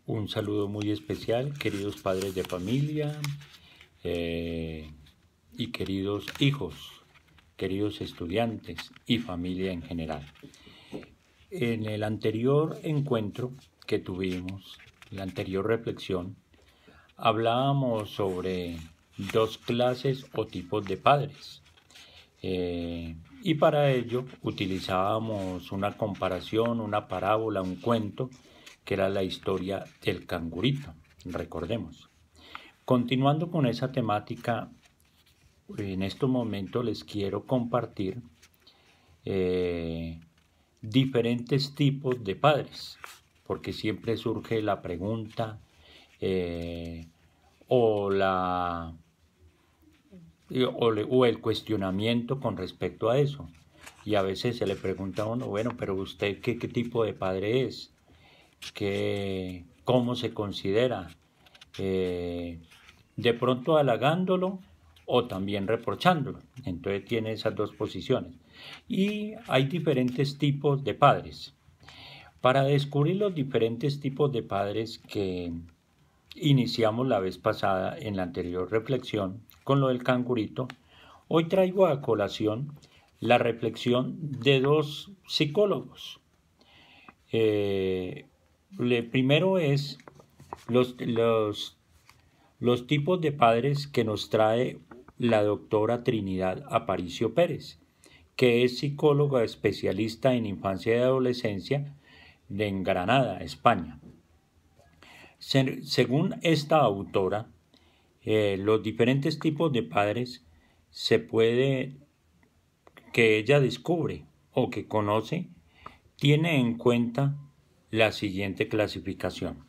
Un saludo muy especial, queridos padres de familia y queridos hijos, queridos estudiantes y familia en general. En el anterior encuentro que tuvimos, la anterior reflexión, hablábamos sobre dos clases o tipos de padres. Y para ello utilizábamos una comparación, una parábola, un cuento, que era la historia del cangurito, recordemos. Continuando con esa temática, en estos momentos les quiero compartir diferentes tipos de padres, porque siempre surge la pregunta o el cuestionamiento con respecto a eso. Y a veces se le pregunta a uno, bueno, pero usted qué tipo de padre es, cómo se considera, de pronto halagándolo o también reprochándolo. Entonces tiene esas dos posiciones. Y hay diferentes tipos de padres. Para descubrir los diferentes tipos de padres que iniciamos la vez pasada en la anterior reflexión con lo del cangurito, hoy traigo a colación la reflexión de dos psicólogos. Primero es los tipos de padres que nos trae la doctora Trinidad Aparicio Pérez, que es psicóloga especialista en infancia y adolescencia en Granada, España. Según esta autora, los diferentes tipos de padres que ella descubre o que conoce, tiene en cuenta la siguiente clasificación.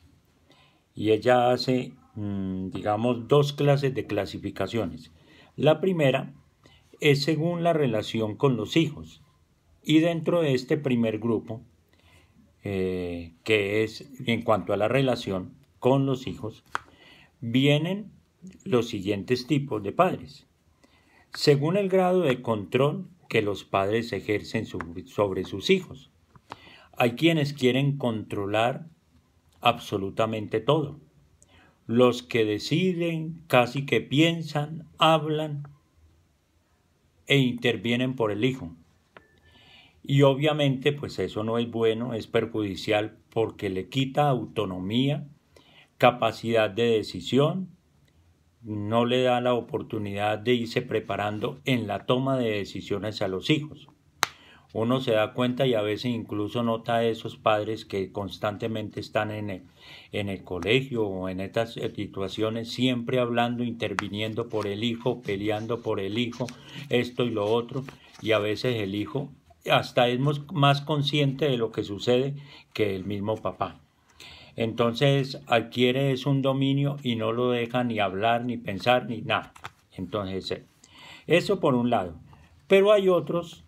Y ella hace, digamos, dos clases de clasificaciones. La primera es según la relación con los hijos. Y dentro de este primer grupo, que es en cuanto a la relación con los hijos, vienen los siguientes tipos de padres. Según el grado de control que los padres ejercen sobre sus hijos. Hay quienes quieren controlar absolutamente todo. Los que deciden, casi que piensan, hablan e intervienen por el hijo. Y obviamente pues eso no es bueno, es perjudicial porque le quita autonomía, capacidad de decisión, no le da la oportunidad de irse preparando en la toma de decisiones a los hijos. Uno se da cuenta y a veces incluso nota a esos padres que constantemente están en el colegio o en estas situaciones, siempre hablando, interviniendo por el hijo, peleando por el hijo, esto y lo otro, y a veces el hijo hasta es más consciente de lo que sucede que el mismo papá. Entonces adquiere un dominio y no lo deja ni hablar, ni pensar, ni nada. Entonces, eso por un lado. Pero hay otros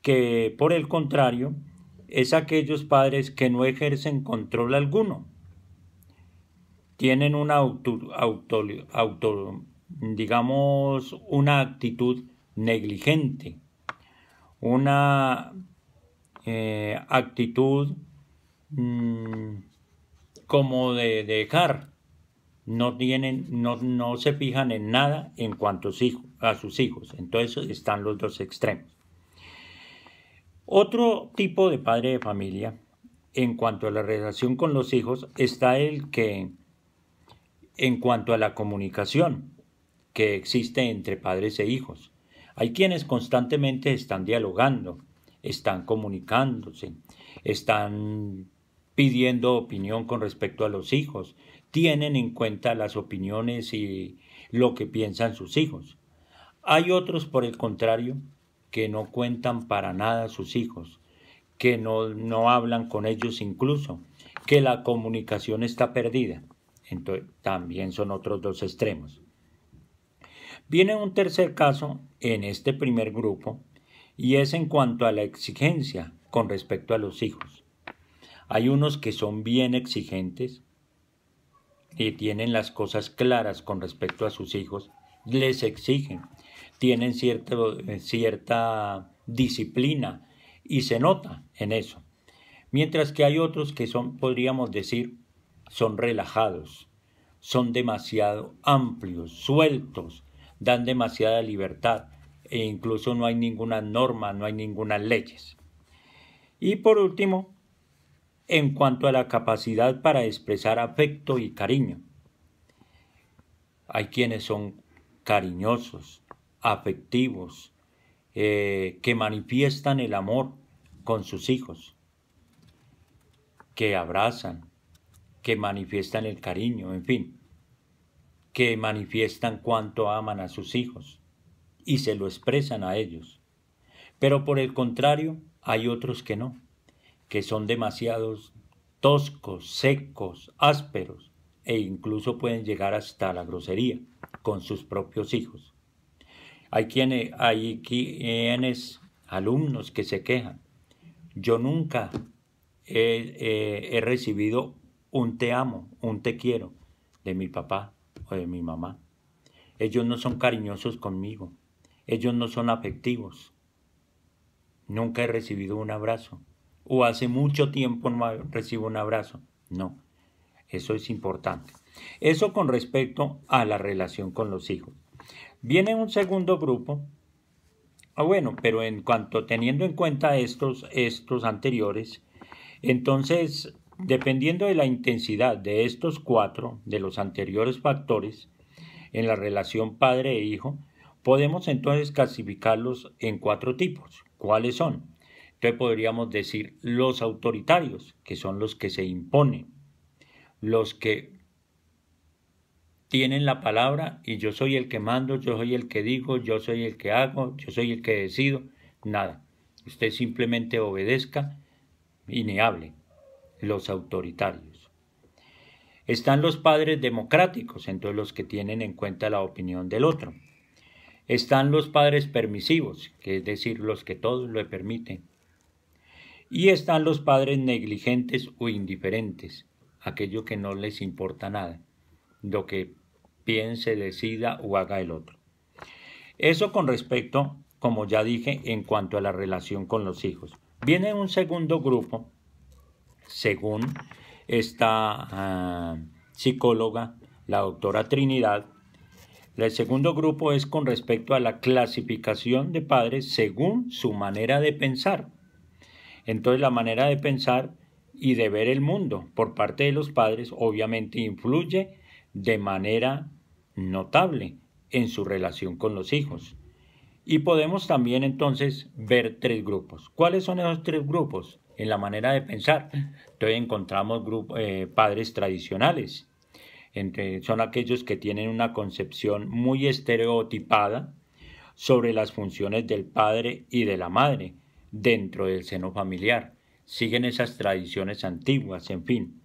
que, por el contrario, es aquellos padres que no ejercen control alguno. Tienen una digamos, una actitud negligente, una actitud como de dejar, no se fijan en nada en cuanto a sus hijos. Entonces están los dos extremos. Otro tipo de padre de familia, en cuanto a la relación con los hijos, está el que, en cuanto a la comunicación que existe entre padres e hijos, hay quienes constantemente están dialogando, están comunicándose, están pidiendo opinión con respecto a los hijos, tienen en cuenta las opiniones y lo que piensan sus hijos. Hay otros, por el contrario, que no cuentan para nada a sus hijos, que no hablan con ellos incluso, que la comunicación está perdida. Entonces, también son otros dos extremos. Viene un tercer caso en este primer grupo, y es en cuanto a la exigencia con respecto a los hijos. Hay unos que son bien exigentes y tienen las cosas claras con respecto a sus hijos, les exigen, tienen cierta disciplina y se nota en eso. Mientras que hay otros que son, podríamos decir, son relajados, son demasiado amplios, sueltos, dan demasiada libertad e incluso no hay ninguna norma, no hay ninguna leyes. Y por último, en cuanto a la capacidad para expresar afecto y cariño, hay quienes son cariñosos, afectivos, que manifiestan el amor con sus hijos, que abrazan, que manifiestan el cariño, en fin, que manifiestan cuánto aman a sus hijos y se lo expresan a ellos. Pero por el contrario, hay otros que no, que son demasiados toscos, secos, ásperos e incluso pueden llegar hasta la grosería con sus propios hijos. Hay quienes, alumnos que se quejan. Yo nunca he recibido un te amo, un te quiero de mi papá o de mi mamá. Ellos no son cariñosos conmigo. Ellos no son afectivos. Nunca he recibido un abrazo. O hace mucho tiempo no recibo un abrazo. No, eso es importante. Eso con respecto a la relación con los hijos. Viene un segundo grupo. Bueno, pero en cuanto teniendo en cuenta estos anteriores, entonces, dependiendo de la intensidad de estos cuatro, de los anteriores factores, en la relación padre e hijo, podemos entonces clasificarlos en cuatro tipos. ¿Cuáles son? Entonces podríamos decir los autoritarios, que son los que se imponen, los que tienen la palabra y yo soy el que mando, yo soy el que digo, yo soy el que hago, yo soy el que decido, nada. Usted simplemente obedezca y ni hable. Los autoritarios. Están los padres democráticos, entonces los que tienen en cuenta la opinión del otro. Están los padres permisivos, que es decir, los que todos lo permiten. Y están los padres negligentes o indiferentes, aquellos que no les importa nada, lo que piense, decida o haga el otro. Eso con respecto, como ya dije, en cuanto a la relación con los hijos. Viene un segundo grupo, según esta psicóloga, la doctora Trinidad. El segundo grupo es con respecto a la clasificación de padres según su manera de pensar. Entonces la manera de pensar y de ver el mundo por parte de los padres obviamente influye de manera notable en su relación con los hijos. Y podemos también entonces ver tres grupos. ¿Cuáles son esos tres grupos? En la manera de pensar. Entonces encontramos padres tradicionales. Son aquellos que tienen una concepción muy estereotipada sobre las funciones del padre y de la madre dentro del seno familiar. Siguen esas tradiciones antiguas, en fin.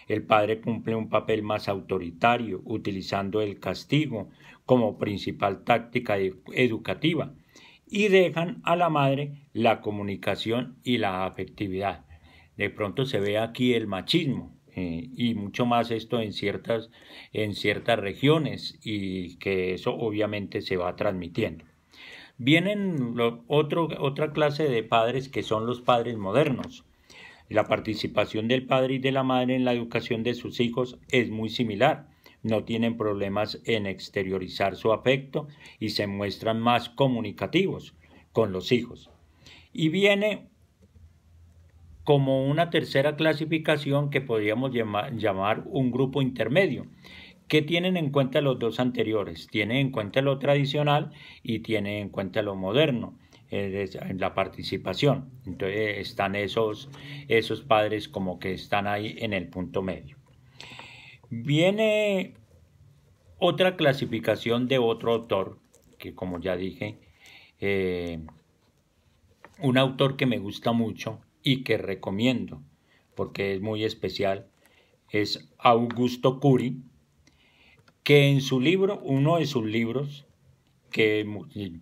El padre cumple un papel más autoritario, utilizando el castigo como principal táctica educativa, y dejan a la madre la comunicación y la afectividad. De pronto se ve aquí el machismo, y mucho más esto en ciertas regiones, y que eso obviamente se va transmitiendo. Vienen otra clase de padres que son los padres modernos. La participación del padre y de la madre en la educación de sus hijos es muy similar. No tienen problemas en exteriorizar su afecto y se muestran más comunicativos con los hijos. Y viene como una tercera clasificación que podríamos llamar un grupo intermedio, que tienen en cuenta los dos anteriores, tienen en cuenta lo tradicional y tienen en cuenta lo moderno en la participación. Entonces están esos padres como que están ahí en el punto medio. Viene otra clasificación de otro autor, que como ya dije, un autor que me gusta mucho y que recomiendo porque es muy especial, es Augusto Curi, que en su libro, uno de sus libros, que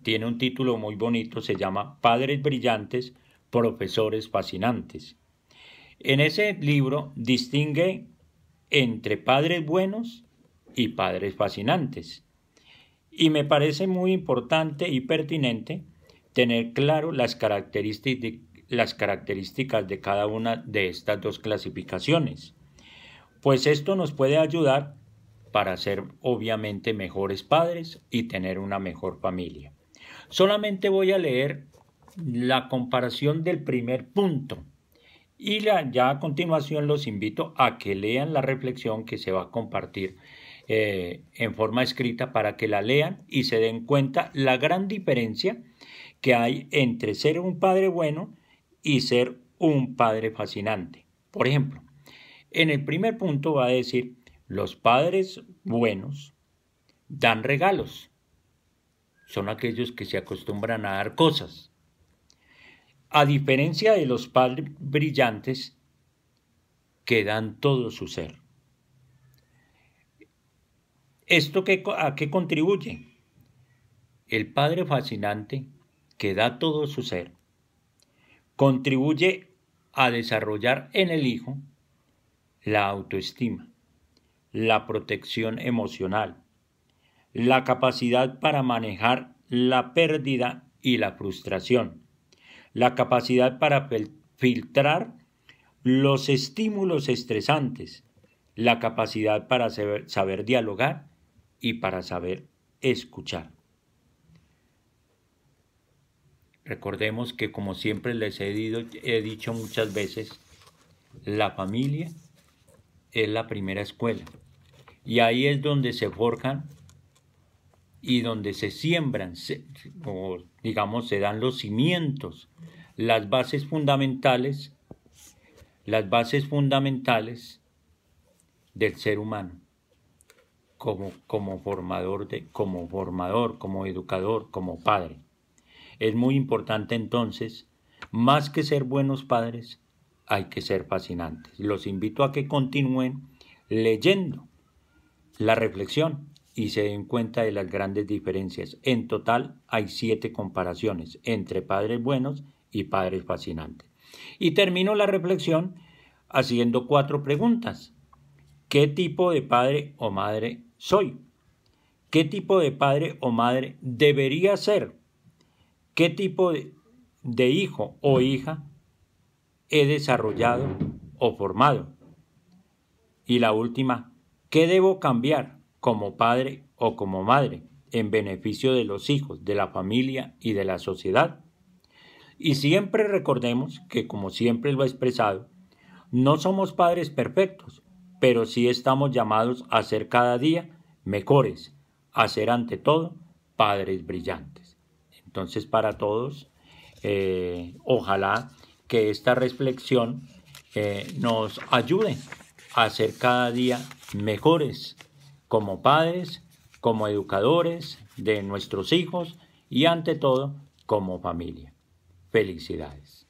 tiene un título muy bonito, se llama Padres brillantes, profesores fascinantes. En ese libro distingue entre padres buenos y padres fascinantes. Y me parece muy importante y pertinente tener claro las características de cada una de estas dos clasificaciones. pues esto nos puede ayudar para ser obviamente mejores padres y tener una mejor familia. Solamente voy a leer la comparación del primer punto y ya a continuación los invito a que lean la reflexión que se va a compartir en forma escrita para que la lean y se den cuenta la gran diferencia que hay entre ser un padre bueno y ser un padre fascinante. Por ejemplo, en el primer punto va a decir, los padres buenos dan regalos. Son aquellos que se acostumbran a dar cosas. A diferencia de los padres brillantes que dan todo su ser. ¿Esto a qué contribuye? El padre fascinante que da todo su ser contribuye a desarrollar en el hijo la autoestima, la protección emocional, la capacidad para manejar la pérdida y la frustración, la capacidad para filtrar los estímulos estresantes, la capacidad para saber dialogar y para saber escuchar. Recordemos que, como siempre les he dicho muchas veces, la familia es la primera escuela y ahí es donde se forjan y donde se siembran, o digamos, se dan los cimientos, las bases fundamentales del ser humano, como formador, como educador, como padre. Es muy importante entonces, más que ser buenos padres, hay que ser fascinantes. Los invito a que continúen leyendo la reflexión y se den cuenta de las grandes diferencias. En total hay 7 comparaciones entre padres buenos y padres fascinantes. Y termino la reflexión haciendo 4 preguntas. ¿Qué tipo de padre o madre soy? ¿Qué tipo de padre o madre debería ser? ¿Qué tipo de hijo o hija he desarrollado o formado? Y la última, ¿qué debo cambiar como padre o como madre en beneficio de los hijos, de la familia y de la sociedad? Y siempre recordemos que, como siempre lo he expresado, no somos padres perfectos, pero sí estamos llamados a ser cada día mejores, a ser ante todo padres brillantes. Entonces, para todos, ojalá que esta reflexión nos ayude a ser cada día mejores como padres, como educadores de nuestros hijos y ante todo como familia. Felicidades.